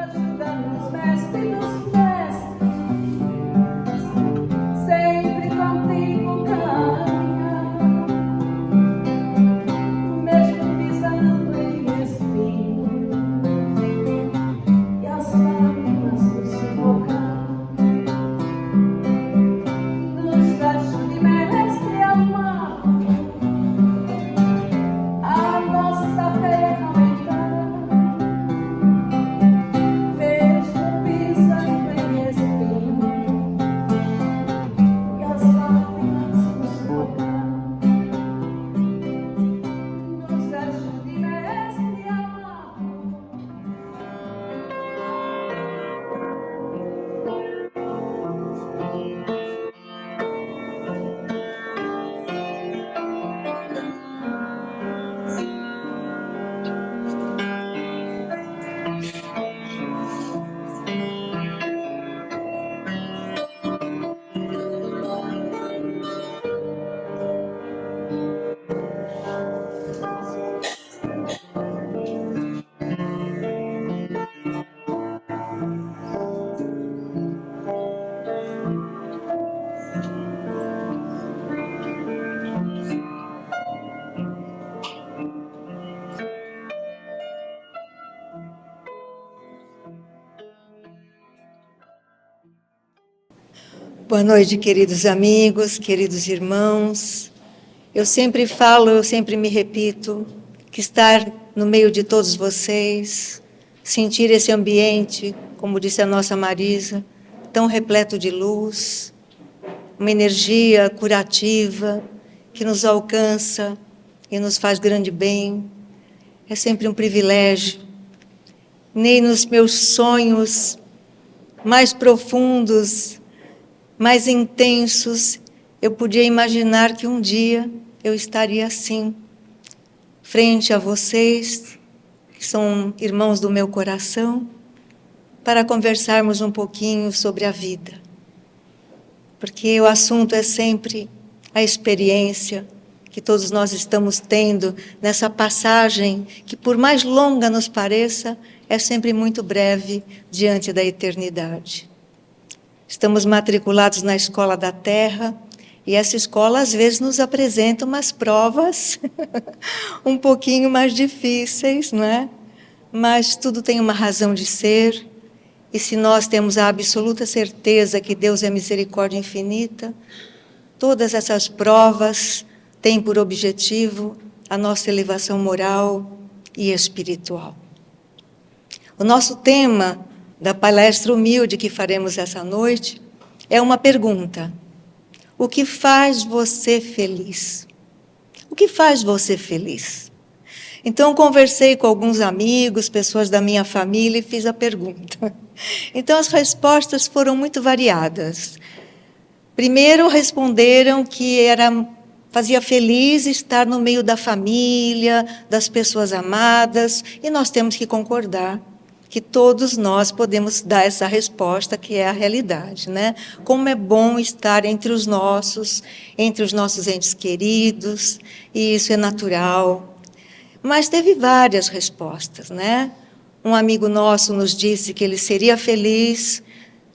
ajuda-nos, mestre dos mestres, sempre contigo caminhar, mesmo pisando em espinhos e as lágrimas nos sufocar. Nos ajude, mestre amado, a nossa fé aumentar, mesmo pisando em espinhos e as lágrimas nos sufocar. Nos ajude, mestre amado. Boa noite, queridos amigos, queridos irmãos. Eu sempre falo, eu sempre me repito, que estar no meio de todos vocês, sentir esse ambiente, como disse a nossa Marisa, tão repleto de luz, uma energia curativa que nos alcança e nos faz grande bem, é sempre um privilégio. Nem nos meus sonhos mais profundos, mais intensos, eu podia imaginar que um dia eu estaria assim, frente a vocês, que são irmãos do meu coração, para conversarmos um pouquinho sobre a vida. Porque o assunto é sempre a experiência que todos nós estamos tendo nessa passagem que, por mais longa nos pareça, é sempre muito breve diante da eternidade. Estamos matriculados na Escola da Terra, e essa escola às vezes nos apresenta umas provas um pouquinho mais difíceis, não é? Mas tudo tem uma razão de ser, e se nós temos a absoluta certeza que Deus é misericórdia infinita, todas essas provas têm por objetivo a nossa elevação moral e espiritual. O nosso tema da palestra humilde que faremos essa noite é uma pergunta: o que faz você feliz? O que faz você feliz? Então, conversei com alguns amigos, pessoas da minha família, e fiz a pergunta. Então, as respostas foram muito variadas. Primeiro, responderam que fazia feliz estar no meio da família, das pessoas amadas, e nós temos que concordar que todos nós podemos dar essa resposta, que é a realidade, né? Como é bom estar entre os nossos entes queridos, e isso é natural. Mas teve várias respostas, né? Um amigo nosso nos disse que ele seria feliz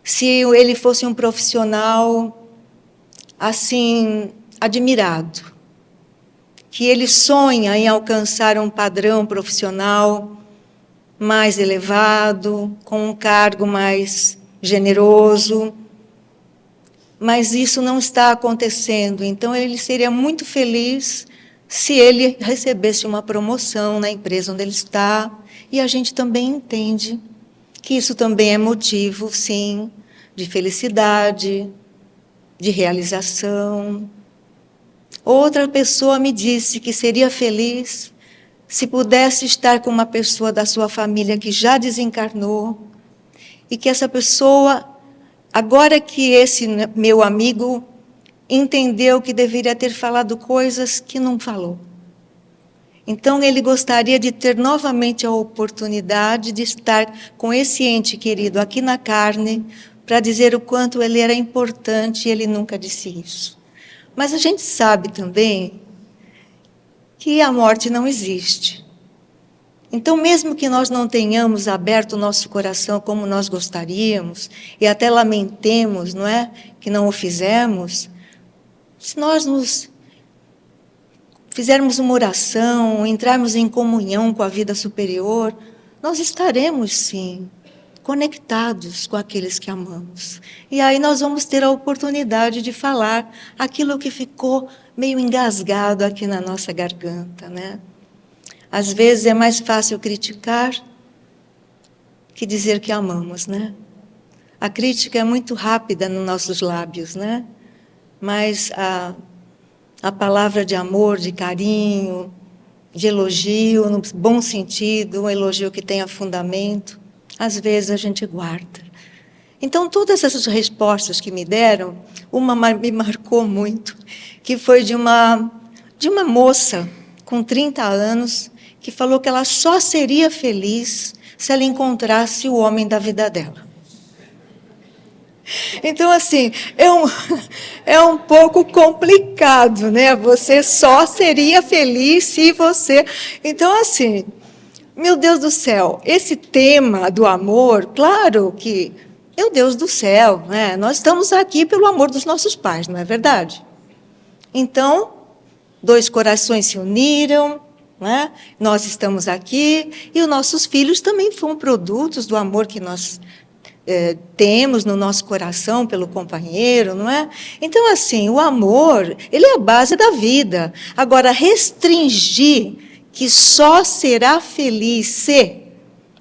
se ele fosse um profissional, assim, admirado, que ele sonha em alcançar um padrão profissional mais elevado, com um cargo mais generoso, mas isso não está acontecendo. Então, ele seria muito feliz se ele recebesse uma promoção na empresa onde ele está, e a gente também entende que isso também é motivo, sim, de felicidade, de realização. Outra pessoa me disse que seria feliz se pudesse estar com uma pessoa da sua família que já desencarnou, e que essa pessoa, agora que esse meu amigo entendeu que deveria ter falado coisas que não falou. Então, ele gostaria de ter novamente a oportunidade de estar com esse ente querido aqui na carne, para dizer o quanto ele era importante, e ele nunca disse isso. Mas a gente sabe também que a morte não existe. Então, mesmo que nós não tenhamos aberto o nosso coração como nós gostaríamos, e até lamentemos, não é, que não o fizemos, se nós nos fizermos uma oração, entrarmos em comunhão com a vida superior, nós estaremos, sim, conectados com aqueles que amamos. E aí nós vamos ter a oportunidade de falar aquilo que ficou meio engasgado aqui na nossa garganta, né? Às vezes é mais fácil criticar que dizer que amamos, né? A crítica é muito rápida nos nossos lábios, né? Mas a palavra de amor, de carinho, de elogio, no bom sentido, um elogio que tenha fundamento, às vezes a gente guarda. Então, todas essas respostas que me deram, uma me marcou muito, que foi de uma moça com 30 anos, que falou que ela só seria feliz se ela encontrasse o homem da vida dela. Então, assim, é um pouco complicado, né? Você só seria feliz se você... Então, assim, meu Deus do céu, esse tema do amor, claro que, meu Deus do céu, né? Nós estamos aqui pelo amor dos nossos pais, não é verdade? Então, dois corações se uniram, né? Nós estamos aqui, e os nossos filhos também foram produtos do amor que nós temos no nosso coração pelo companheiro, não é? Então, assim, o amor, ele é a base da vida. Agora, restringir que só será feliz se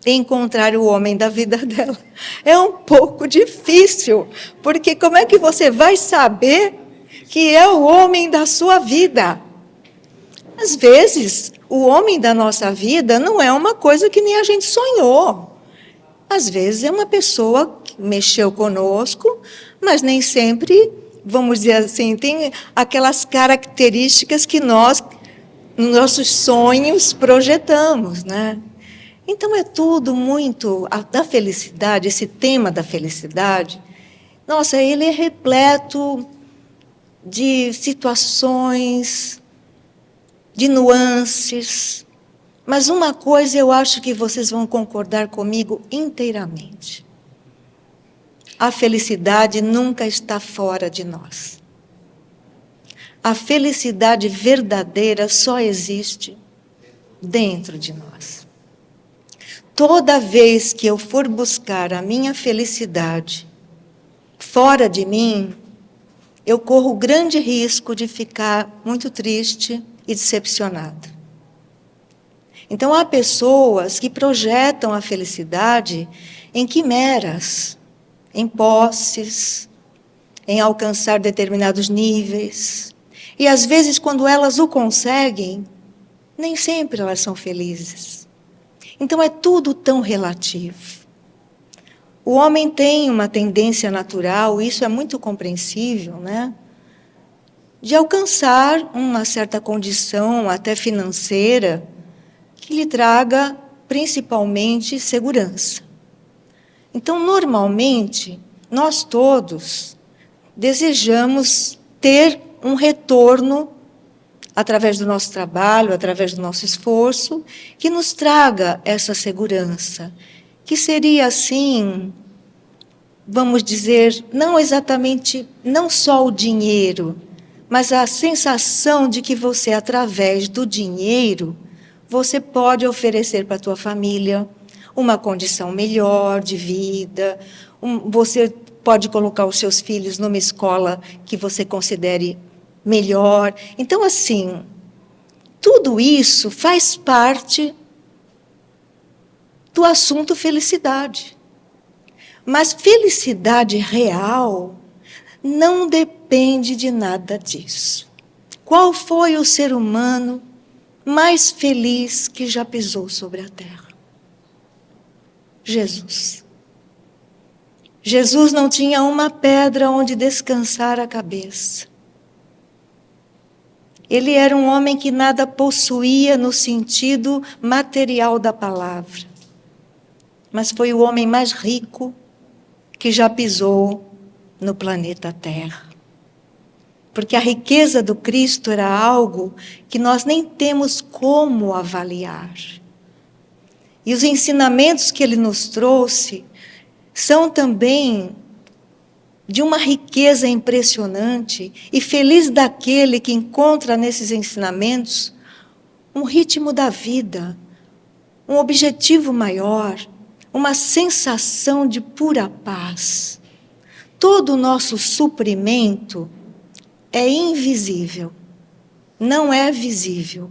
encontrar o homem da vida dela é um pouco difícil, porque como é que você vai saber que é o homem da sua vida? Às vezes, o homem da nossa vida não é uma coisa que nem a gente sonhou. Às vezes é uma pessoa que mexeu conosco, mas nem sempre, vamos dizer assim, tem aquelas características que nós, nos nossos sonhos, projetamos, né? Então é tudo muito... Da felicidade, esse tema da felicidade, nossa, ele é repleto de situações, de nuances. Mas uma coisa eu acho que vocês vão concordar comigo inteiramente. A felicidade nunca está fora de nós. A felicidade verdadeira só existe dentro de nós. Toda vez que eu for buscar a minha felicidade fora de mim, eu corro grande risco de ficar muito triste e decepcionada. Então, há pessoas que projetam a felicidade em quimeras, em posses, em alcançar determinados níveis. E, às vezes, quando elas o conseguem, nem sempre elas são felizes. Então, é tudo tão relativo. O homem tem uma tendência natural, isso é muito compreensível, né? De alcançar uma certa condição, até financeira, que lhe traga, principalmente, segurança. Então, normalmente, nós todos desejamos ter um retorno através do nosso trabalho, através do nosso esforço, que nos traga essa segurança, que seria, assim, vamos dizer, não exatamente, não só o dinheiro, mas a sensação de que você, através do dinheiro, você pode oferecer para a tua família uma condição melhor de vida, você pode colocar os seus filhos numa escola que você considere melhor. Então, assim, tudo isso faz parte do assunto felicidade. Mas felicidade real não depende de nada disso. Qual foi o ser humano mais feliz que já pisou sobre a terra? Jesus. Jesus não tinha uma pedra onde descansar a cabeça. Ele era um homem que nada possuía no sentido material da palavra, mas foi o homem mais rico que já pisou no planeta Terra. Porque a riqueza do Cristo era algo que nós nem temos como avaliar. E os ensinamentos que ele nos trouxe são também de uma riqueza impressionante, e feliz daquele que encontra nesses ensinamentos um ritmo da vida, um objetivo maior, uma sensação de pura paz. Todo o nosso suprimento é invisível, não é visível.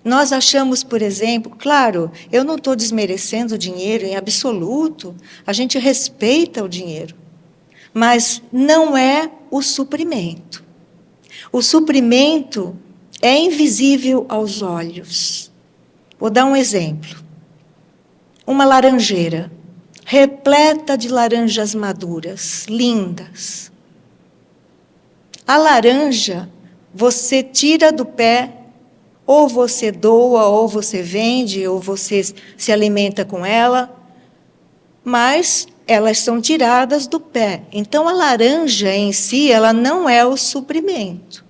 Nós achamos, por exemplo, claro, eu não estou desmerecendo o dinheiro em absoluto, a gente respeita o dinheiro, mas não é o suprimento. O suprimento é invisível aos olhos. Vou dar um exemplo. Uma laranjeira, repleta de laranjas maduras, lindas. A laranja, você tira do pé, ou você doa, ou você vende, ou você se alimenta com ela, mas elas são tiradas do pé. Então, a laranja em si, ela não é o suprimento.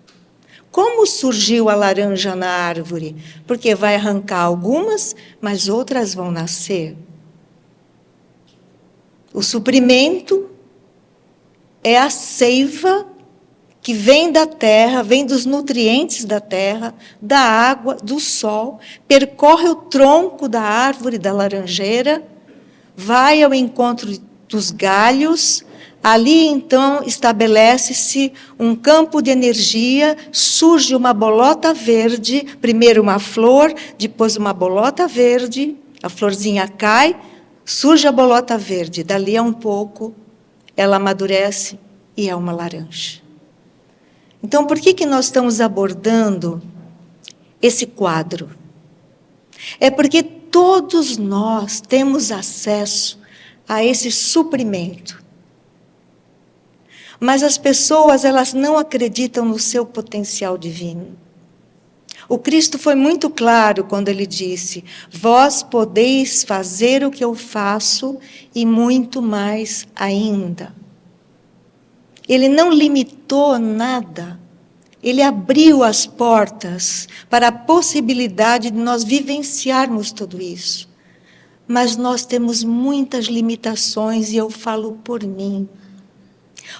Como surgiu a laranja na árvore? Porque vai arrancar algumas, mas outras vão nascer. O suprimento é a seiva que vem da terra, vem dos nutrientes da terra, da água, do sol, percorre o tronco da árvore da laranjeira, vai ao encontro dos galhos, ali então estabelece-se um campo de energia, surge uma bolota verde, primeiro uma flor, depois uma bolota verde, a florzinha cai, surge a bolota verde, dali a um pouco ela amadurece e é uma laranja. Então, por que nós estamos abordando esse quadro? É porque todos nós temos acesso a esse suprimento. Mas as pessoas, elas não acreditam no seu potencial divino. O Cristo foi muito claro quando ele disse: vós podeis fazer o que eu faço e muito mais ainda. Ele não limitou nada. Ele abriu as portas para a possibilidade de nós vivenciarmos tudo isso. Mas nós temos muitas limitações, e eu falo por mim.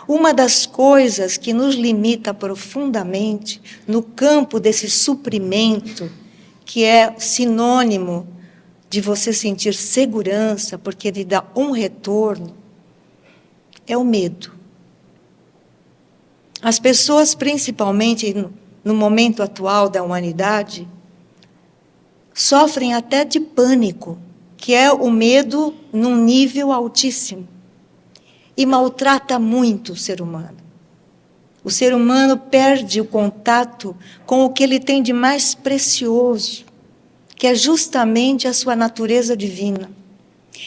Uma das coisas que nos limita profundamente no campo desse suprimento, que é sinônimo de você sentir segurança, porque ele dá um retorno, é o medo. As pessoas, principalmente no momento atual da humanidade, sofrem até de pânico, que é o medo num nível altíssimo, e maltrata muito o ser humano. O ser humano perde o contato com o que ele tem de mais precioso, que é justamente a sua natureza divina.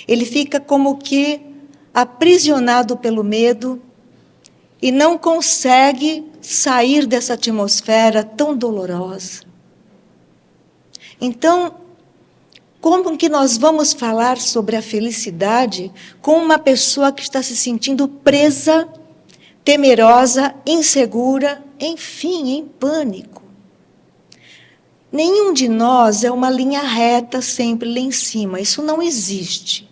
Ele fica como que aprisionado pelo medo, e não consegue sair dessa atmosfera tão dolorosa. Então, como que nós vamos falar sobre a felicidade com uma pessoa que está se sentindo presa, temerosa, insegura, enfim, em pânico? Nenhum de nós é uma linha reta sempre lá em cima, isso não existe.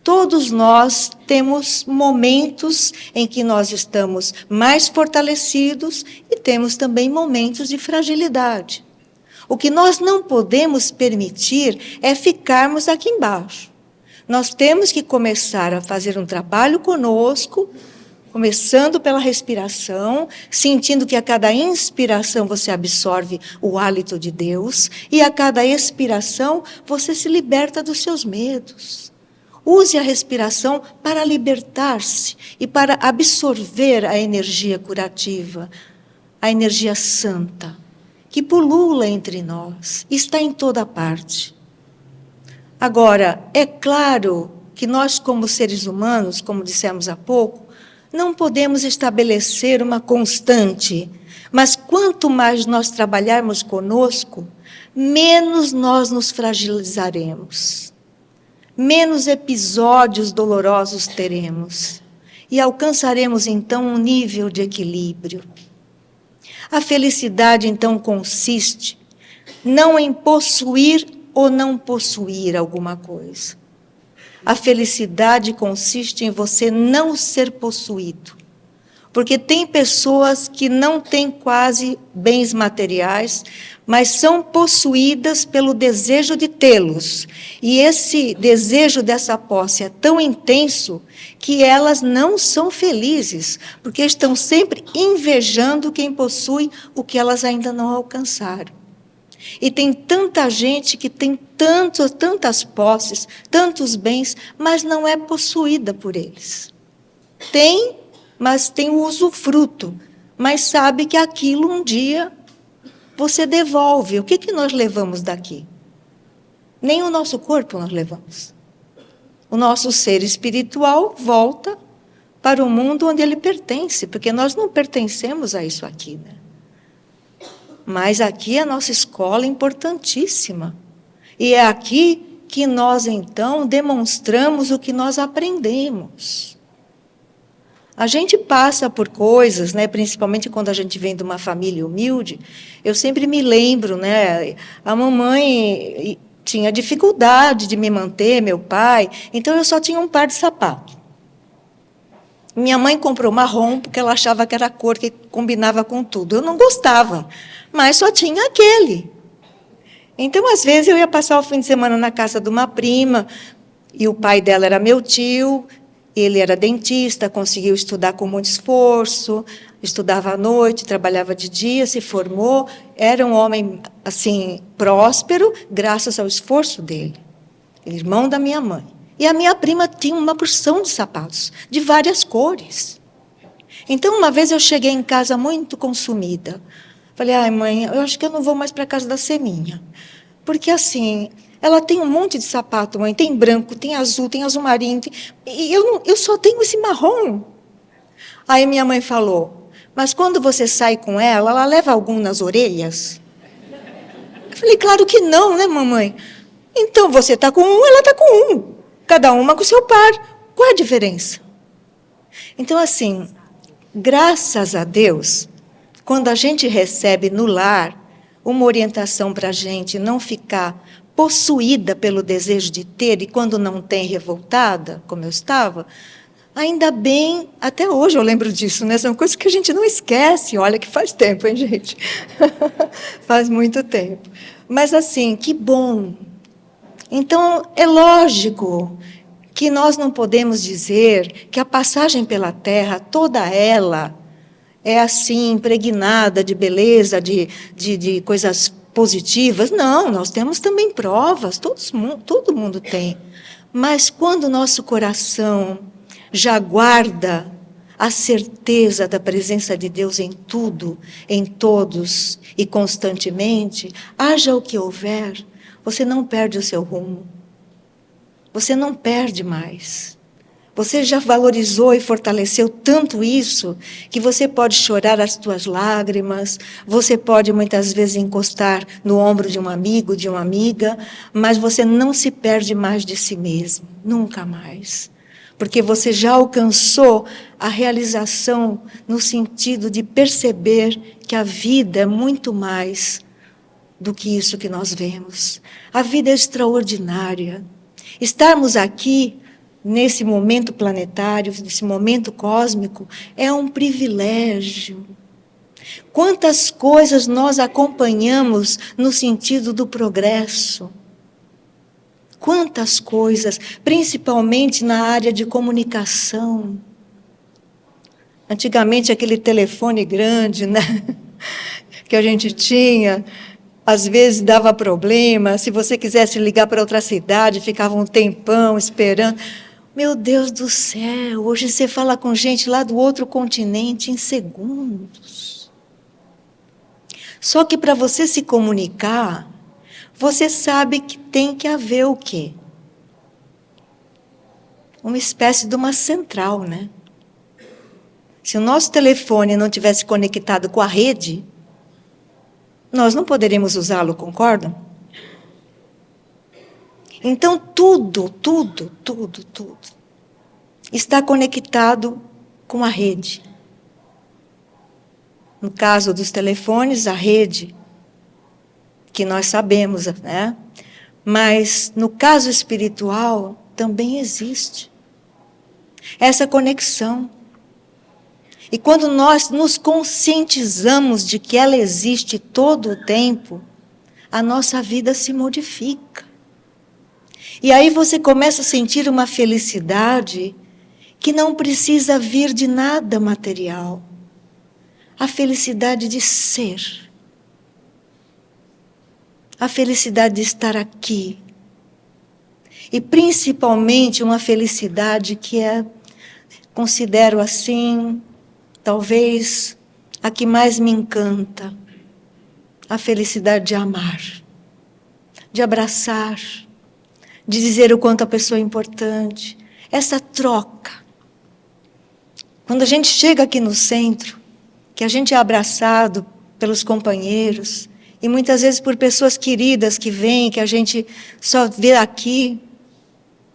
Todos nós temos momentos em que nós estamos mais fortalecidos e temos também momentos de fragilidade. O que nós não podemos permitir é ficarmos aqui embaixo. Nós temos que começar a fazer um trabalho conosco, começando pela respiração, sentindo que a cada inspiração você absorve o hálito de Deus e a cada expiração você se liberta dos seus medos. Use a respiração para libertar-se e para absorver a energia curativa, a energia santa, que pulula entre nós, está em toda parte. Agora, é claro que nós, como seres humanos, como dissemos há pouco, não podemos estabelecer uma constante, mas quanto mais nós trabalharmos conosco, menos nós nos fragilizaremos. Menos episódios dolorosos teremos e alcançaremos então um nível de equilíbrio. A felicidade então consiste não em possuir ou não possuir alguma coisa. A felicidade consiste em você não ser possuído. Porque tem pessoas que não têm quase bens materiais, mas são possuídas pelo desejo de tê-los. E esse desejo dessa posse é tão intenso que elas não são felizes, porque estão sempre invejando quem possui o que elas ainda não alcançaram. E tem tanta gente que tem tantas posses, tantos bens, mas não é possuída por eles. Tem, mas tem o usufruto, mas sabe que aquilo um dia você devolve. O que nós levamos daqui? Nem o nosso corpo nós levamos. O nosso ser espiritual volta para o mundo onde ele pertence, porque nós não pertencemos a isso aqui, né? Mas aqui é a nossa escola importantíssima. E é aqui que nós, então, demonstramos o que nós aprendemos. A gente passa por coisas, né, principalmente quando a gente vem de uma família humilde. Eu sempre me lembro, né, a mamãe tinha dificuldade de me manter, meu pai, então eu só tinha um par de sapato. Minha mãe comprou marrom porque ela achava que era a cor que combinava com tudo. Eu não gostava, mas só tinha aquele. Então, às vezes, eu ia passar o fim de semana na casa de uma prima, e o pai dela era meu tio. Ele era dentista, conseguiu estudar com muito esforço, estudava à noite, trabalhava de dia, se formou, era um homem assim próspero, graças ao esforço dele, irmão da minha mãe. E a minha prima tinha uma porção de sapatos, de várias cores. Então, uma vez eu cheguei em casa muito consumida. Falei, ai mãe, eu acho que eu não vou mais para a casa da Seminha. Porque assim, ela tem um monte de sapato, mãe. Tem branco, tem azul marinho. E eu só tenho esse marrom. Aí minha mãe falou, mas quando você sai com ela leva algum nas orelhas? Eu falei, claro que não, né, mamãe? Então você está com um, ela está com um. Cada uma com o seu par. Qual é a diferença? Então, assim, graças a Deus, quando a gente recebe no lar uma orientação para a gente não ficar possuída pelo desejo de ter, e quando não tem, revoltada, como eu estava, ainda bem, até hoje eu lembro disso, né? São coisas que a gente não esquece. Olha que faz tempo, hein, gente? Faz muito tempo. Mas, assim, que bom. Então, é lógico que nós não podemos dizer que a passagem pela Terra, toda ela, é assim, impregnada de beleza, de coisas positivas. Não, nós temos também provas, todo mundo tem. Mas quando o nosso coração já guarda a certeza da presença de Deus em tudo, em todos e constantemente, haja o que houver, você não perde o seu rumo. Você não perde mais. Você já valorizou e fortaleceu tanto isso que você pode chorar as tuas lágrimas, você pode muitas vezes encostar no ombro de um amigo, de uma amiga, mas você não se perde mais de si mesmo, nunca mais. Porque você já alcançou a realização no sentido de perceber que a vida é muito mais do que isso que nós vemos. A vida é extraordinária. Estarmos aqui nesse momento planetário, nesse momento cósmico, é um privilégio. Quantas coisas nós acompanhamos no sentido do progresso. Quantas coisas, principalmente na área de comunicação. Antigamente, aquele telefone grande, né, que a gente tinha, às vezes dava problema. Se você quisesse ligar para outra cidade, ficava um tempão esperando. Meu Deus do céu, hoje você fala com gente lá do outro continente em segundos. Só que para você se comunicar, você sabe que tem que haver o quê? Uma espécie de uma central, né? Se o nosso telefone não tivesse conectado com a rede, nós não poderíamos usá-lo, concordam? Então, tudo está conectado com a rede. No caso dos telefones, a rede, que nós sabemos, né? Mas no caso espiritual também existe essa conexão. E quando nós nos conscientizamos de que ela existe todo o tempo, a nossa vida se modifica. E aí você começa a sentir uma felicidade que não precisa vir de nada material. A felicidade de ser. A felicidade de estar aqui. E principalmente uma felicidade que considero assim, talvez a que mais me encanta. A felicidade de amar, de abraçar, de dizer o quanto a pessoa é importante. Essa troca. Quando a gente chega aqui no centro, que a gente é abraçado pelos companheiros, e muitas vezes por pessoas queridas que vêm, que a gente só vê aqui,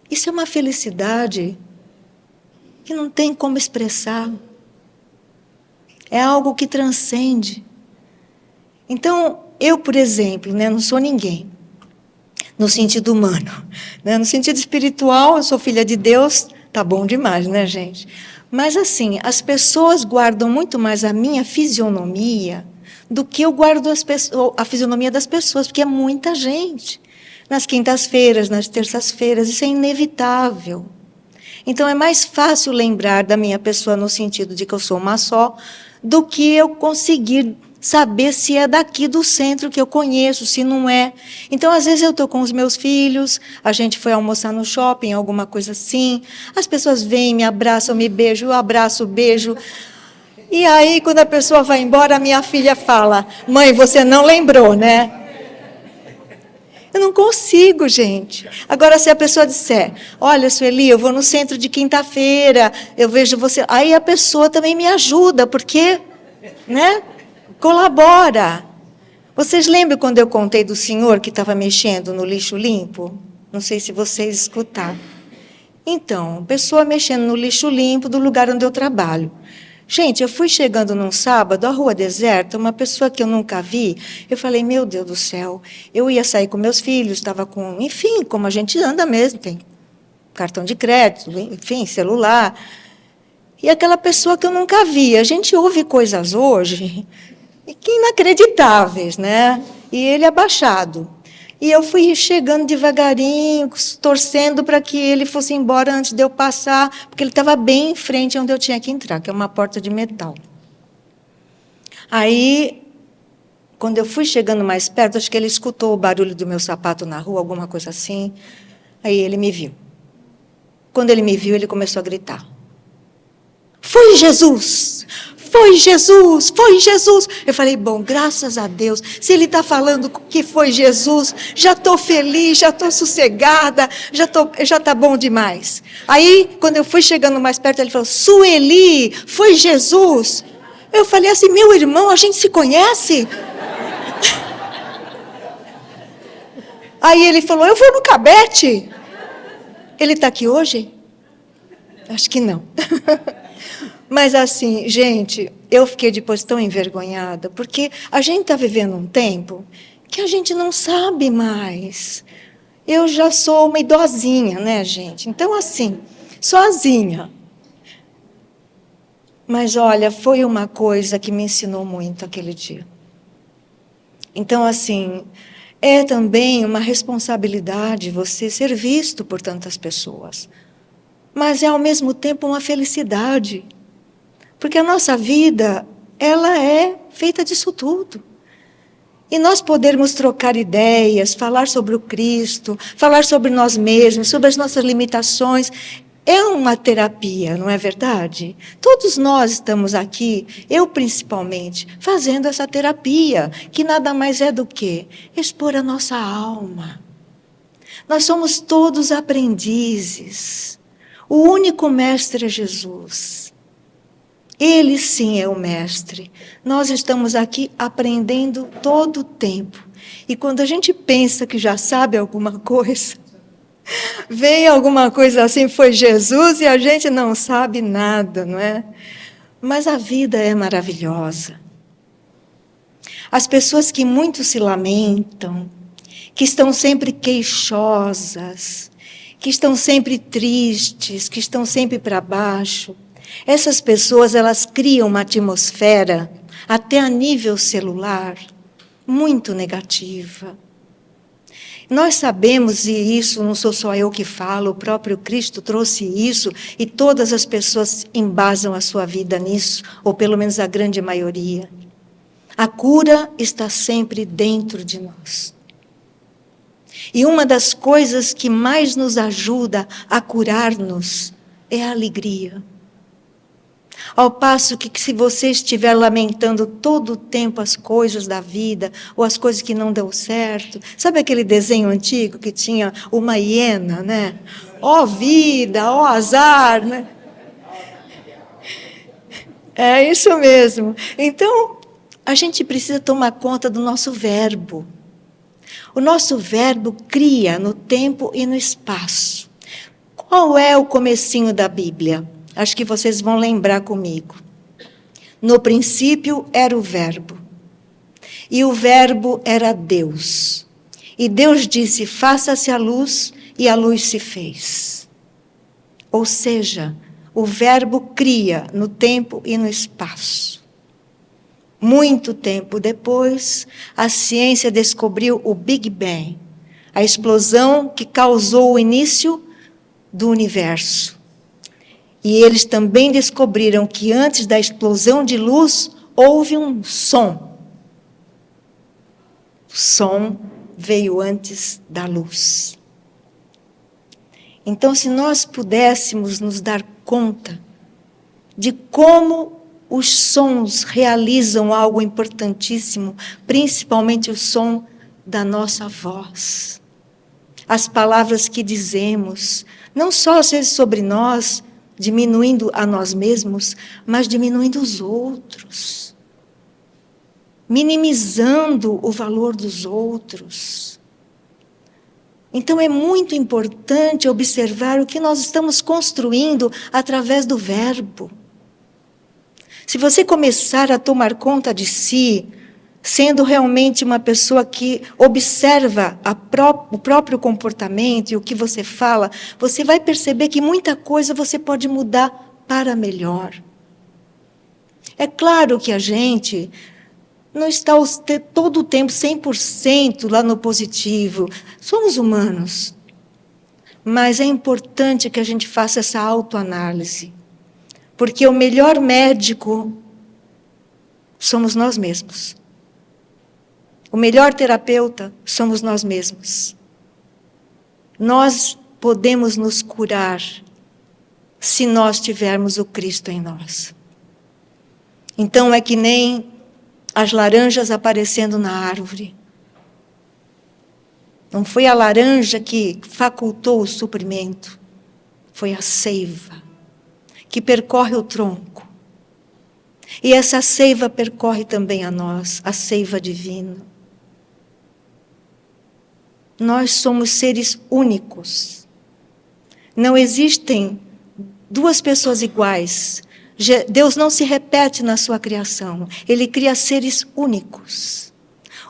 isso é uma felicidade que não tem como expressar. É algo que transcende. Então, eu, por exemplo, não sou ninguém, no sentido humano. No sentido espiritual, eu sou filha de Deus, tá bom demais, né, gente? Mas, assim, as pessoas guardam muito mais a minha fisionomia do que eu guardo a fisionomia das pessoas, porque é muita gente. Nas quintas-feiras, nas terças-feiras, isso é inevitável. Então, é mais fácil lembrar da minha pessoa no sentido de que eu sou uma só, do que eu conseguir saber se é daqui do centro que eu conheço, se não é. Então, às vezes, eu estou com os meus filhos, a gente foi almoçar no shopping, alguma coisa assim, as pessoas vêm, me abraçam, me beijam, eu abraço, beijo. E aí, quando a pessoa vai embora, a minha filha fala, mãe, você não lembrou, né? Eu não consigo, gente. Agora, se a pessoa disser, olha, Sueli, eu vou no centro de quinta-feira, eu vejo você... Aí a pessoa também me ajuda, porque, né, colabora. Vocês lembram quando eu contei do senhor que estava mexendo no lixo limpo? Não sei se vocês escutaram. Então, pessoa mexendo no lixo limpo do lugar onde eu trabalho. Gente, eu fui chegando num sábado, a rua deserta, uma pessoa que eu nunca vi, eu falei, meu Deus do céu, eu ia sair com meus filhos, estava com, enfim, como a gente anda mesmo, tem cartão de crédito, enfim, celular. E aquela pessoa que eu nunca vi, a gente ouve coisas hoje que inacreditáveis, né? E ele abaixado. E eu fui chegando devagarinho, torcendo para que ele fosse embora antes de eu passar, porque ele estava bem em frente onde eu tinha que entrar, que é uma porta de metal. Aí, quando eu fui chegando mais perto, acho que ele escutou o barulho do meu sapato na rua, alguma coisa assim. Aí ele me viu. Quando ele me viu, ele começou a gritar. Foi Jesus! Foi Jesus! Foi Jesus! Eu falei, bom, graças a Deus, se ele está falando que foi Jesus, já estou feliz, já estou sossegada, já está bom demais. Aí, quando eu fui chegando mais perto, ele falou, Sueli, foi Jesus! Eu falei assim, meu irmão, a gente se conhece? Aí ele falou, eu vou no Cabete. Ele está aqui hoje? Acho que não. Mas assim, gente, eu fiquei depois tão envergonhada, porque a gente está vivendo um tempo que a gente não sabe mais. Eu já sou uma idosinha, né, gente? Então, assim, sozinha. Mas, olha, foi uma coisa que me ensinou muito aquele dia. Então, assim, é também uma responsabilidade você ser visto por tantas pessoas. Mas é, ao mesmo tempo, uma felicidade. Porque a nossa vida, ela é feita disso tudo. E nós podermos trocar ideias, falar sobre o Cristo, falar sobre nós mesmos, sobre as nossas limitações, é uma terapia, não é verdade? Todos nós estamos aqui, eu principalmente, fazendo essa terapia, que nada mais é do que expor a nossa alma. Nós somos todos aprendizes. O único mestre é Jesus. Ele sim é o mestre. Nós estamos aqui aprendendo todo o tempo. E quando a gente pensa que já sabe alguma coisa, vem alguma coisa assim, foi Jesus, e a gente não sabe nada, não é? Mas a vida é maravilhosa. As pessoas que muito se lamentam, que estão sempre queixosas, que estão sempre tristes, que estão sempre para baixo. Essas pessoas, elas criam uma atmosfera, até a nível celular, muito negativa. Nós sabemos, e isso não sou só eu que falo, o próprio Cristo trouxe isso, e todas as pessoas embasam a sua vida nisso, ou pelo menos a grande maioria. A cura está sempre dentro de nós. E uma das coisas que mais nos ajuda a curar-nos é a alegria. Ao passo que se você estiver lamentando todo o tempo as coisas da vida, ou as coisas que não deu certo, sabe aquele desenho antigo que tinha uma hiena, né? Ó vida, ó azar, né? É isso mesmo. Então, a gente precisa tomar conta do nosso verbo. O nosso verbo cria no tempo e no espaço. Qual é o comecinho da Bíblia? Acho que vocês vão lembrar comigo. No princípio era o verbo. E o verbo era Deus. E Deus disse, faça-se a luz, e a luz se fez. Ou seja, o verbo cria no tempo e no espaço. Muito tempo depois, a ciência descobriu o Big Bang, a explosão que causou o início do universo. E eles também descobriram que antes da explosão de luz, houve um som. O som veio antes da luz. Então, se nós pudéssemos nos dar conta de como os sons realizam algo importantíssimo, principalmente o som da nossa voz. As palavras que dizemos, não só às vezes sobre nós, diminuindo a nós mesmos, mas diminuindo os outros. Minimizando o valor dos outros. Então é muito importante observar o que nós estamos construindo através do verbo. Se você começar a tomar conta de si, sendo realmente uma pessoa que observa o próprio comportamento e o que você fala, você vai perceber que muita coisa você pode mudar para melhor. É claro que a gente não está todo o tempo 100% lá no positivo. Somos humanos. Mas é importante que a gente faça essa autoanálise. Porque o melhor médico somos nós mesmos. O melhor terapeuta somos nós mesmos. Nós podemos nos curar se nós tivermos o Cristo em nós. Então é que nem as laranjas aparecendo na árvore. Não foi a laranja que facultou o suprimento, foi a seiva que percorre o tronco. E essa seiva percorre também a nós, a seiva divina. Nós somos seres únicos. Não existem duas pessoas iguais. Deus não se repete na sua criação. Ele cria seres únicos.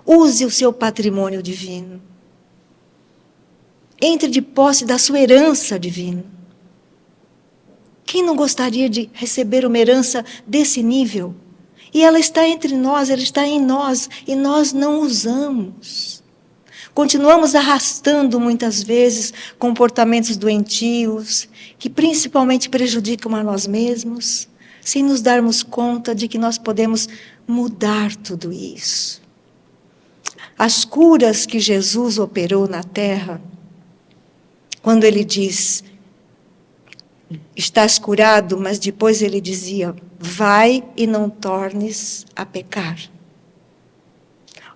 Use o seu patrimônio divino. Entre de posse da sua herança divina. Quem não gostaria de receber uma herança desse nível? E ela está entre nós, ela está em nós, e nós não usamos. Continuamos arrastando, muitas vezes, comportamentos doentios, que principalmente prejudicam a nós mesmos, sem nos darmos conta de que nós podemos mudar tudo isso. As curas que Jesus operou na terra, quando ele diz, estás curado, mas depois ele dizia, vai e não tornes a pecar.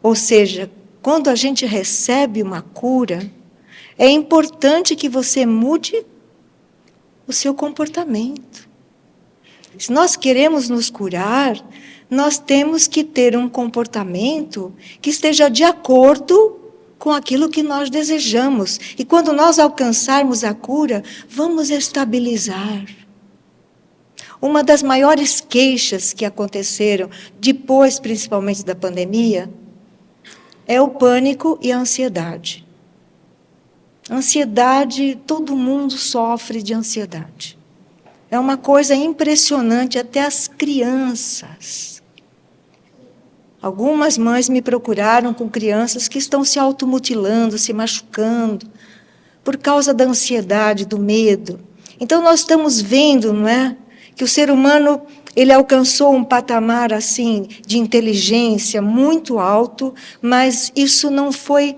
Ou seja, quando a gente recebe uma cura, é importante que você mude o seu comportamento. Se nós queremos nos curar, nós temos que ter um comportamento que esteja de acordo com aquilo que nós desejamos. E quando nós alcançarmos a cura, vamos estabilizar. Uma das maiores queixas que aconteceram, depois principalmente da pandemia, é o pânico e a ansiedade. Ansiedade, todo mundo sofre de ansiedade. É uma coisa impressionante, até as crianças. Algumas mães me procuraram com crianças que estão se automutilando, se machucando, por causa da ansiedade, do medo. Então, nós estamos vendo, não é, que o ser humano ele alcançou um patamar assim de inteligência muito alto, mas isso não foi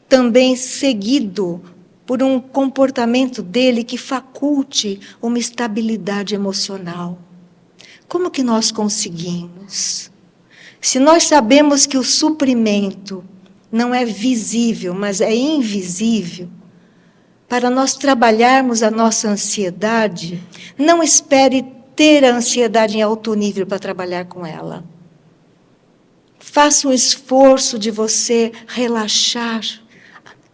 também seguido por um comportamento dele que faculte uma estabilidade emocional. Como que nós conseguimos? Se nós sabemos que o suprimento não é visível, mas é invisível, para nós trabalharmos a nossa ansiedade, não espere ter a ansiedade em alto nível para trabalhar com ela. Faça um esforço de você relaxar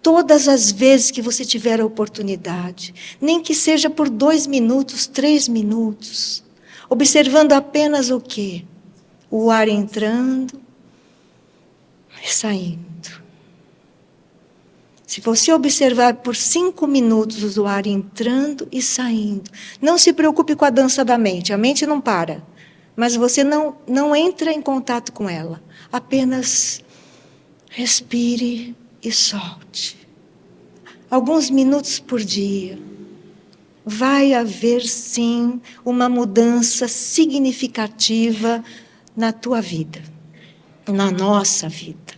todas as vezes que você tiver a oportunidade, nem que seja por 2 minutos, 3 minutos, observando apenas o quê? O ar entrando e saindo. Se você observar por 5 minutos o ar entrando e saindo, não se preocupe com a dança da mente, a mente não para, mas você não entra em contato com ela, apenas respire e solte. Alguns minutos por dia. Vai haver, sim, uma mudança significativa na tua vida, na nossa vida.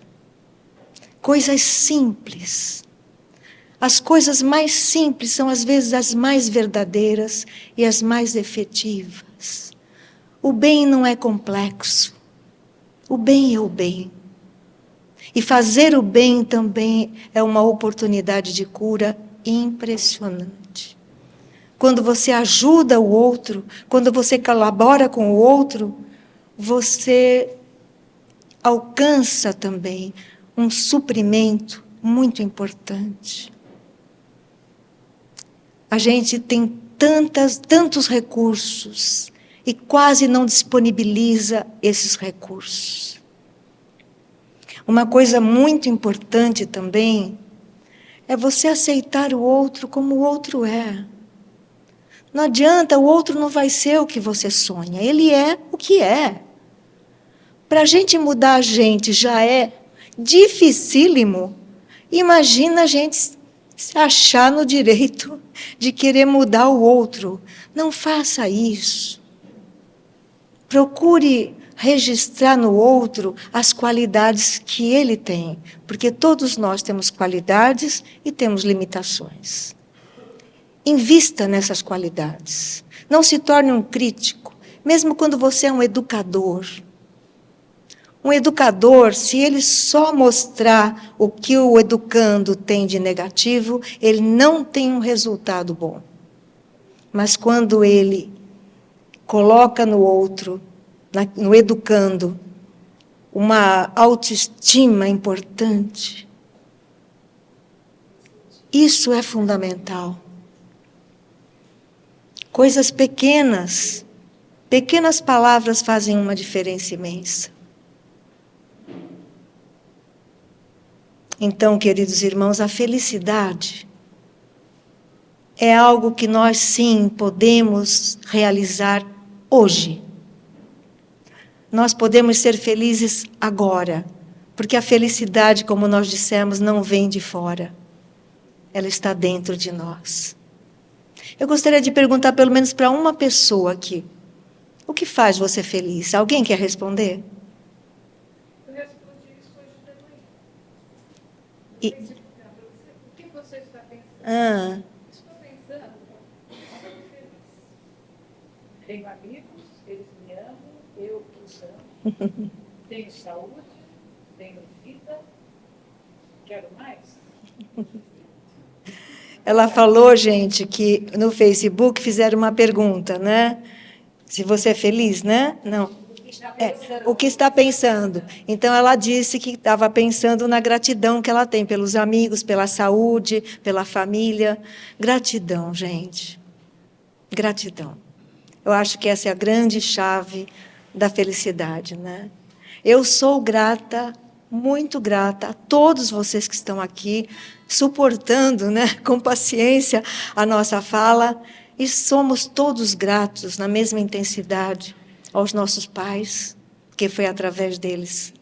Coisas simples. As coisas mais simples são, às vezes, as mais verdadeiras e as mais efetivas. O bem não é complexo. O bem é o bem. E fazer o bem também é uma oportunidade de cura impressionante. Quando você ajuda o outro, quando você colabora com o outro, você alcança também um suprimento muito importante. A gente tem tantos recursos e quase não disponibiliza esses recursos. Uma coisa muito importante também é você aceitar o outro como o outro é. Não adianta, o outro não vai ser o que você sonha, ele é o que é. Para a gente mudar a gente já é dificílimo. Imagina a gente se achar no direito de querer mudar o outro. Não faça isso. Procure registrar no outro as qualidades que ele tem, porque todos nós temos qualidades e temos limitações. Invista nessas qualidades. Não se torne um crítico, mesmo quando você é um educador. Um educador, se ele só mostrar o que o educando tem de negativo, ele não tem um resultado bom. Mas quando ele coloca no outro, no educando, uma autoestima importante, isso é fundamental. Coisas pequenas palavras fazem uma diferença imensa. Então, queridos irmãos, a felicidade é algo que nós, sim, podemos realizar hoje. Nós podemos ser felizes agora, porque a felicidade, como nós dissemos, não vem de fora. Ela está dentro de nós. Eu gostaria de perguntar pelo menos para uma pessoa aqui. O que faz você feliz? Alguém quer responder? Eu respondi isso hoje de manhã. E... O que você está pensando? Estou pensando, estou feliz. Tenho amigos, eles me amam, eu os amo. Tenho saúde, tenho vida. Quero mais? Ela falou, gente, que no Facebook fizeram uma pergunta, né? Se você é feliz, né? Não. O que está pensando? Então, ela disse que estava pensando na gratidão que ela tem pelos amigos, pela saúde, pela família. Gratidão, gente. Gratidão. Eu acho que essa é a grande chave da felicidade, né? Eu sou grata muito grata a todos vocês que estão aqui, suportando, né, com paciência a nossa fala, e somos todos gratos na mesma intensidade aos nossos pais, que foi através deles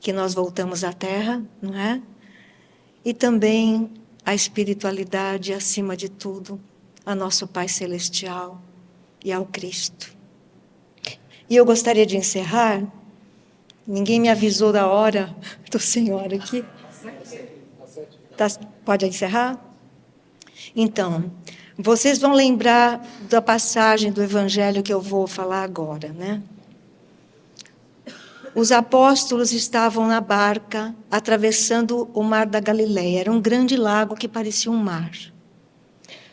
que nós voltamos à Terra, não é? E também a espiritualidade, acima de tudo, a nosso Pai Celestial e ao Cristo. E eu gostaria de encerrar, ninguém me avisou da hora do Senhor aqui. Pode encerrar? Então, vocês vão lembrar da passagem do Evangelho que eu vou falar agora, né? Os apóstolos estavam na barca, atravessando o mar da Galileia. Era um grande lago que parecia um mar.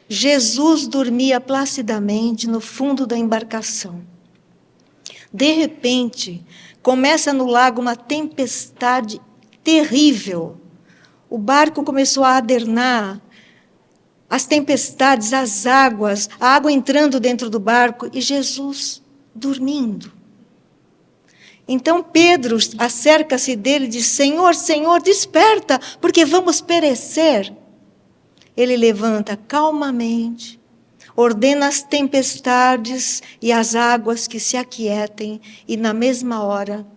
Jesus dormia placidamente no fundo da embarcação. De repente, começa no lago uma tempestade terrível. O barco começou a adernar, as tempestades, as águas, a água entrando dentro do barco e Jesus dormindo. Então Pedro acerca-se dele e diz: Senhor, Senhor, desperta, porque vamos perecer. Ele levanta calmamente, ordena as tempestades e as águas que se aquietem, e na mesma hora,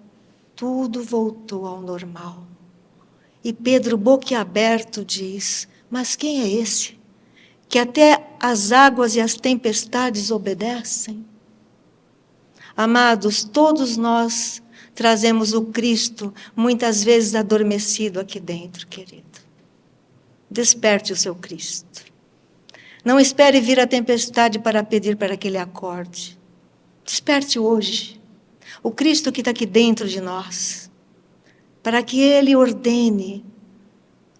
tudo voltou ao normal. E Pedro, boquiaberto, diz: mas quem é esse? Que até as águas e as tempestades obedecem? Amados, todos nós trazemos o Cristo, muitas vezes adormecido aqui dentro, querido. Desperte o seu Cristo. Não espere vir a tempestade para pedir para que ele acorde. Desperte hoje o Cristo que está aqui dentro de nós, para que ele ordene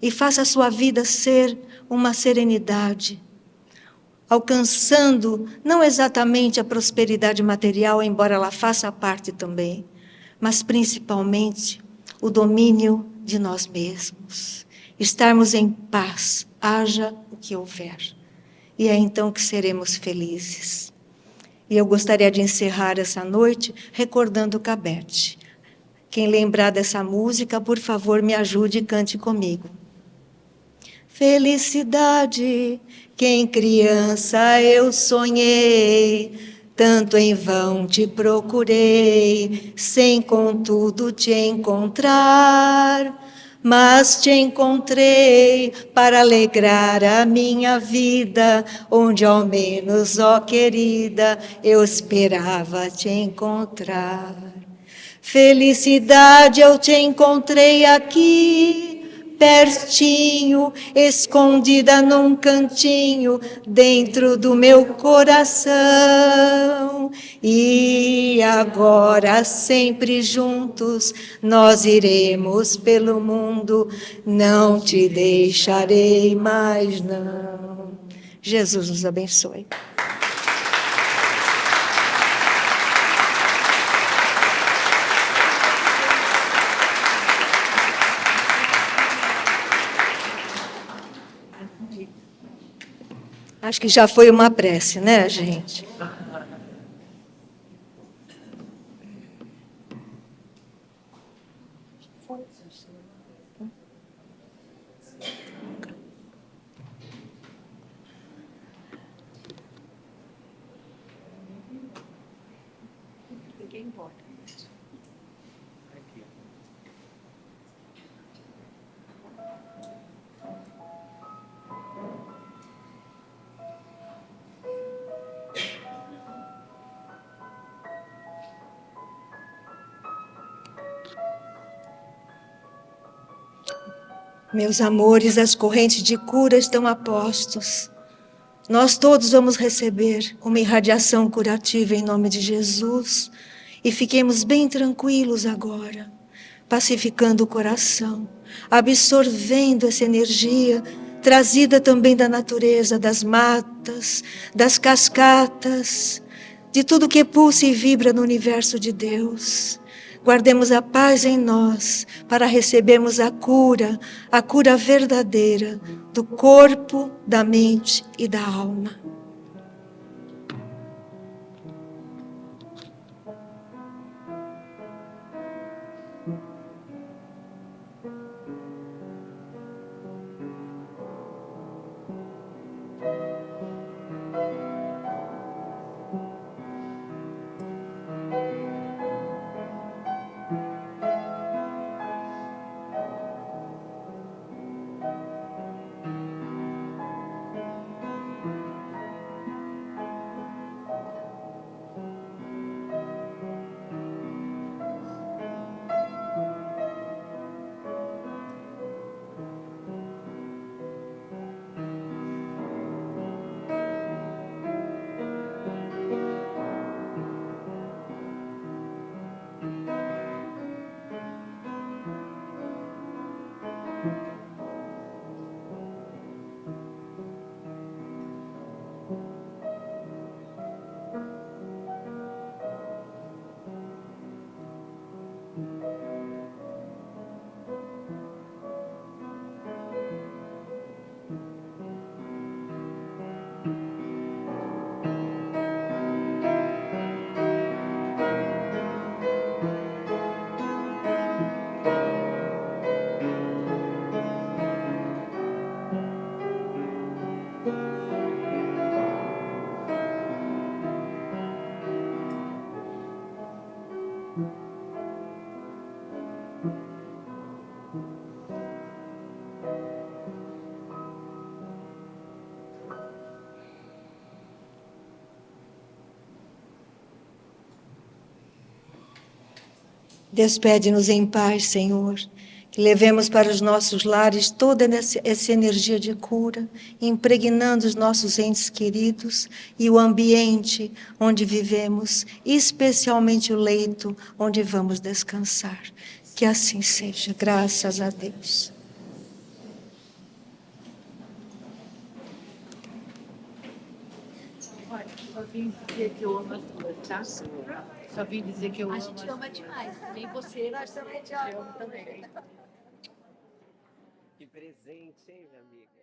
e faça a sua vida ser uma serenidade, alcançando não exatamente a prosperidade material, embora ela faça parte também, mas principalmente o domínio de nós mesmos. Estarmos em paz, haja o que houver. E é então que seremos felizes. E eu gostaria de encerrar essa noite recordando Cabete. Quem lembrar dessa música, por favor, me ajude e cante comigo. Felicidade que em criança eu sonhei, tanto em vão te procurei, sem contudo te encontrar. Mas te encontrei para alegrar a minha vida, onde ao menos, ó querida, eu esperava te encontrar. Felicidade, eu te encontrei aqui, pertinho, escondida num cantinho, dentro do meu coração. E agora, sempre juntos, nós iremos pelo mundo, não te deixarei mais, não. Jesus nos abençoe. Acho que já foi uma prece, né, gente? Meus amores, as correntes de cura estão a postos. Nós todos vamos receber uma irradiação curativa em nome de Jesus. E fiquemos bem tranquilos agora, pacificando o coração, absorvendo essa energia trazida também da natureza, das matas, das cascatas, de tudo que pulsa e vibra no universo de Deus. Guardemos a paz em nós para recebermos a cura verdadeira do corpo, da mente e da alma. Despede-nos em paz, Senhor. Que levemos para os nossos lares toda essa energia de cura, impregnando os nossos entes queridos e o ambiente onde vivemos, especialmente o leito onde vamos descansar. Que assim seja, graças a Deus. Olha, só vim dizer que eu amo as duas, tá? Só vim dizer que eu amo. A gente ama demais. Nem você, nós também te amamos. Eu amo também. Que presente, hein, minha amiga?